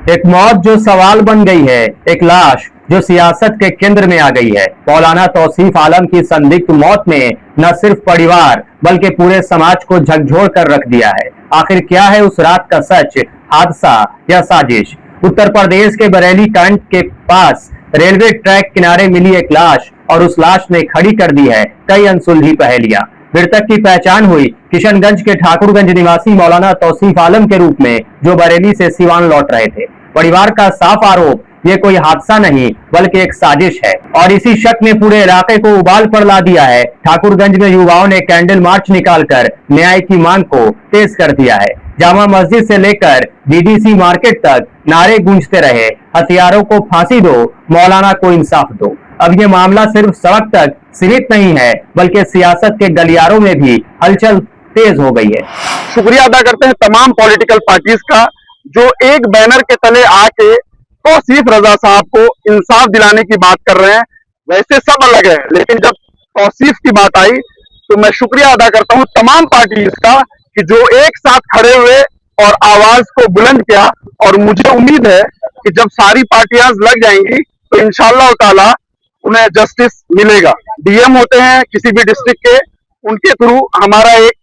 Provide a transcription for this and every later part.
एक मौत जो सवाल बन गई है, एक लाश जो सियासत के केंद्र में आ गई है। मौलाना तौसीफ आलम की संदिग्ध मौत ने न सिर्फ परिवार बल्कि पूरे समाज को झकझोर कर रख दिया है। आखिर क्या है उस रात का सच, हादसा या साजिश? उत्तर प्रदेश के बरेली कैंट के पास रेलवे ट्रैक किनारे मिली एक लाश और उस लाश ने खड़ी कर दी है कई अनसुलझी पहेलियां। मृतक की पहचान हुई किशनगंज के ठाकुरगंज निवासी मौलाना तौसीफ आलम के रूप में, जो बरेली से सिवान लौट रहे थे। परिवार का साफ आरोप, ये कोई हादसा नहीं बल्कि एक साजिश है और इसी शक ने पूरे इलाके को उबाल पर ला दिया है। ठाकुरगंज में युवाओं ने कैंडल मार्च निकालकर न्याय की मांग को तेज कर दिया है। जामा मस्जिद से लेकर डीडीसी मार्केट तक नारे गूंजते रहे, हथियारों को फांसी दो, मौलाना को इंसाफ दो। अब ये मामला सिर्फ सड़क तक सीमित नहीं है बल्कि सियासत के गलियारों में भी हलचल तेज हो गई है। शुक्रिया अदा करते हैं तमाम पॉलिटिकल पार्टीज का जो एक बैनर के तले आके तौसीफ रजा साहब को इंसाफ दिलाने की बात कर रहे हैं। वैसे सब अलग है, लेकिन जब तौसीफ की बात आई तो मैं शुक्रिया अदा करता हूं तमाम पार्टीज का कि जो एक साथ खड़े हुए और आवाज को बुलंद किया। और मुझे उम्मीद है कि जब सारी पार्टियां लग जाएंगी तो इंशाअल्लाह ताला उन्हें जस्टिस मिलेगा। डीएम होते हैं किसी भी डिस्ट्रिक्ट के, उनके थ्रू हमारा एक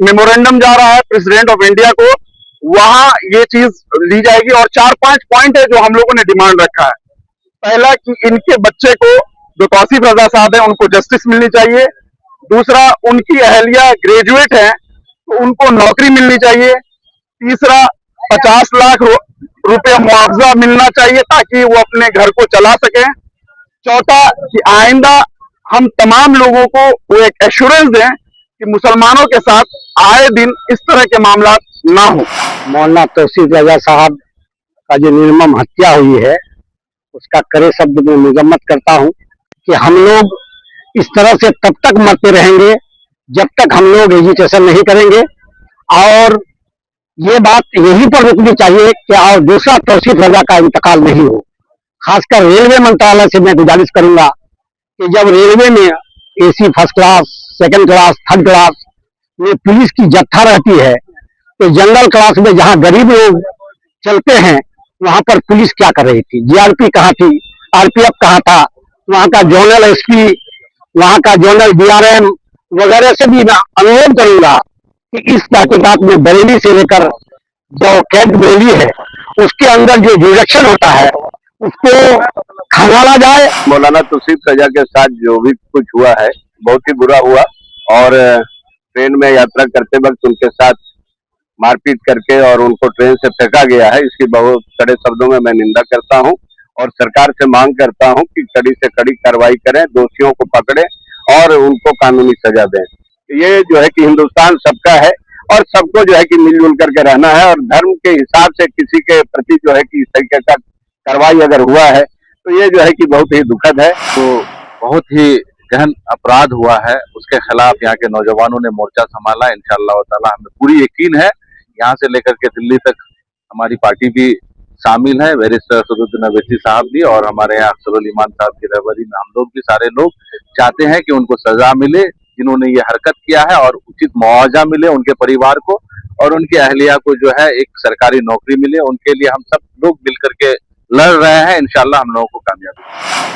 मेमोरेंडम जा रहा है प्रेसिडेंट ऑफ इंडिया को, वहां ये चीज ली जाएगी। और 4-5 पॉइंट है जो हम लोगों ने डिमांड रखा है। पहला कि इनके बच्चे को, जो तौसीफ रजा साहब है, उनको जस्टिस मिलनी चाहिए। दूसरा, उनकी अहलिया ग्रेजुएट है तो उनको नौकरी मिलनी चाहिए। तीसरा, 50 लाख रुपया मुआवजा मिलना चाहिए ताकि वो अपने घर को चला सके। चौथा, कि आइंदा हम तमाम लोगों को वो एक एश्योरेंस दें कि मुसलमानों के साथ आए दिन इस तरह के मामला ना हो। मौलाना तौसीफ रजा साहब का जो निर्मम हत्या हुई है उसका कड़े शब्द में मजम्मत करता हूं कि हम लोग इस तरह से तब तक मरते रहेंगे जब तक हम लोग एजुकेशन नहीं करेंगे। और ये बात यहीं पर रुकनी चाहिए कि और दूसरा तौसीफ रजा का इंतकाल नहीं हो। खासकर रेलवे मंत्रालय से मैं गुजारिश करूंगा कि जब रेलवे में AC first class, second class, third class में पुलिस की जत्था रहती है तो जनरल क्लास में जहां गरीब लोग चलते हैं वहां पर पुलिस क्या कर रही थी? जीआरपी कहाँ थी? आरपीएफ कहाँ था? वहां का जोनल एसपी, वहां का जोनल डीआरएम वगैरह से भी मैं अनुरोध करूंगा कि इस तहकीकात में बरेली से लेकर जो कैंट बरेली है उसके अंदर जो डिडक्शन होता है उसको खंगाला जाए। मौलाना तौसीफ रजा के साथ जो भी कुछ हुआ है बहुत ही बुरा हुआ और ट्रेन में यात्रा करते वक्त उनके साथ मारपीट करके और उनको ट्रेन से फेंका गया है। इसकी बहुत कड़े शब्दों में मैं निंदा करता हूं और सरकार से मांग करता हूं कि कड़ी से कड़ी कार्रवाई करें, दोषियों को पकड़े और उनको कानूनी सजा दें। ये जो है कि हिंदुस्तान सबका है और सबको जो है कि मिलजुल करके रहना है और धर्म के हिसाब से किसी के प्रति जो है कि इस तरीके का कार्रवाई अगर हुआ है तो ये जो है कि बहुत ही दुखद है। तो बहुत ही गहन अपराध हुआ है, उसके खिलाफ यहाँ के नौजवानों ने मोर्चा संभाला। इंशाअल्लाह ताला हमें पूरी यकीन है यहाँ से लेकर के दिल्ली तक हमारी पार्टी भी शामिल है, बैरिस्टर असदुद्दीन अवैसी साहब भी और हमारे यहाँ अफजल ईमान साहब की रहबरी में हम लोग भी सारे लोग चाहते हैं कि उनको सजा मिले जिन्होंने ये हरकत किया है और उचित मुआवजा मिले उनके परिवार को और उनकी अहलिया को जो है एक सरकारी नौकरी मिले। उनके लिए हम सब लोग मिलकर के लड़ रहे हैं, इंशाल्लाह हम लोगों को कामयाबी।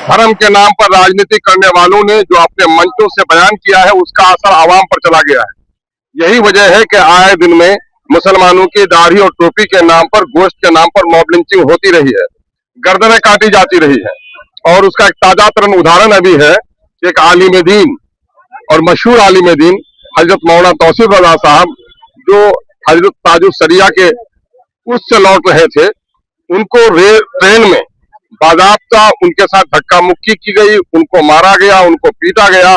धर्म के नाम पर राजनीति करने वालों ने जो अपने मंचों से बयान किया है उसका असर आवाम पर चला गया है। यही वजह है कि आए दिन में मुसलमानों की दाढ़ी और टोपी के नाम पर, गोश्त के नाम पर मॉब लिंचिंग होती रही है, गर्दनें काटी जाती रही है। और उसका एक ताजा तरीन उदाहरण अभी है कि एक आलिम दीन और मशहूर आलिम दीन हजरत मौलाना तौसीफ रजा साहब जो हजरत ताजुल सरिया के उससे लौट रहे थे, उनको ट्रेन में बाज़ाब्ता उनके साथ धक्का मुक्की की गई, उनको मारा गया, उनको पीटा गया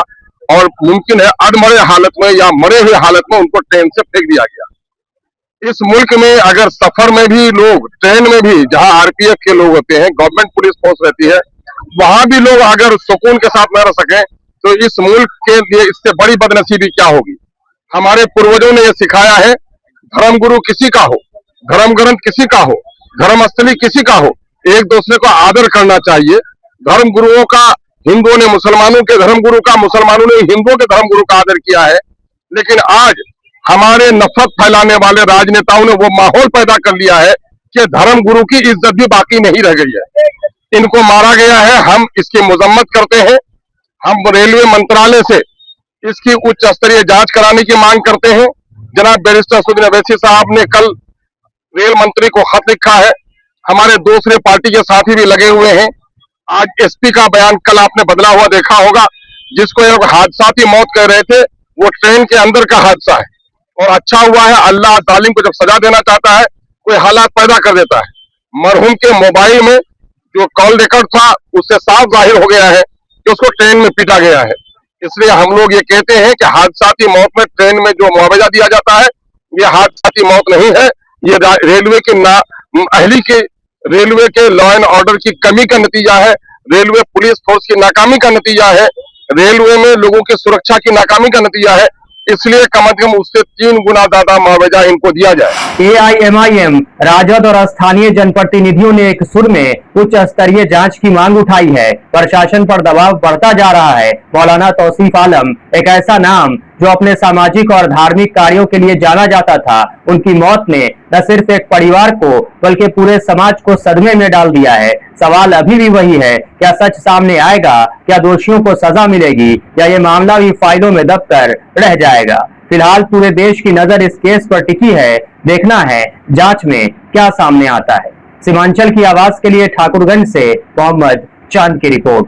और मुमकिन है अधमरे हालत में या मरे हुए हालत में उनको ट्रेन से फेंक दिया गया। इस मुल्क में अगर सफर में भी लोग, ट्रेन में भी जहां आरपीएफ के लोग होते हैं, गवर्नमेंट पुलिस फोर्स रहती है, वहां भी लोग अगर सुकून के साथ न रह सके तो इस मुल्क के लिए इससे बड़ी बदनसीबी क्या होगी। हमारे पूर्वजों ने यह सिखाया है, धर्म गुरु किसी का हो, धर्म ग्रंथ किसी का हो, धर्मस्थली किसी का हो, एक दूसरे को आदर करना चाहिए। धर्म गुरुओं का हिंदुओं ने मुसलमानों के धर्म गुरु का, मुसलमानों ने हिंदुओं के धर्म गुरु का आदर किया है। लेकिन आज हमारे नफरत फैलाने वाले राजनेताओं ने वो माहौल पैदा कर लिया है कि धर्म गुरु की इज्जत भी बाकी नहीं रह गई है। इनको मारा गया है, हम इसकी मजम्मत करते हैं। हम रेलवे मंत्रालय से इसकी उच्च स्तरीय जांच कराने की मांग करते हैं। जनाब बैरिस्टर सुदीन अवैसी साहब ने कल रेल मंत्री को खत लिखा है। हमारे दूसरे पार्टी के साथी भी लगे हुए हैं। आज एसपी का बयान कल आपने बदला हुआ देखा होगा, जिसको एक हादसाती मौत कह रहे थे, वो ट्रेन के अंदर का हादसा है। और अच्छा हुआ है, अल्लाह जालिम को जब सजा देना चाहता है कोई हालात पैदा कर देता है। मरहूम के मोबाइल में जो कॉल रिकॉर्ड था उससे साफ जाहिर हो गया है कि उसको ट्रेन में पीटा गया है। इसलिए हम लोग ये कहते हैं कि हादसाती मौत में ट्रेन में जो मुआवजा दिया जाता है ये हादसाती मौत नहीं है, ये रेलवे की नाअहली के, रेलवे के लॉ एंड ऑर्डर की कमी का नतीजा है, रेलवे पुलिस फोर्स की नाकामी का नतीजा है, रेलवे में लोगों की सुरक्षा की नाकामी का नतीजा है। इसलिए कम से कम उससे 3 गुना ज्यादा मुआवजा इनको दिया जाए। एआईएमआईएम, राजद और स्थानीय जनप्रतिनिधियों ने एक सुर में उच्च स्तरीय जांच की मांग उठाई है। प्रशासन पर दबाव बढ़ता जा रहा है। मौलाना तौसीफ आलम, एक ऐसा नाम जो अपने सामाजिक और धार्मिक कार्यों के लिए जाना जाता था, उनकी मौत ने न सिर्फ एक परिवार को बल्कि पूरे समाज को सदमे में डाल दिया है। सवाल अभी भी वही है, क्या सच सामने आएगा? क्या दोषियों को सजा मिलेगी या ये मामला भी फाइलों में दबकर रह जाएगा? फिलहाल पूरे देश की नजर इस केस पर टिकी है। देखना है जांच में क्या सामने आता है। सीमांचल की आवाज के लिए ठाकुरगंज से मोहम्मद चांद की रिपोर्ट।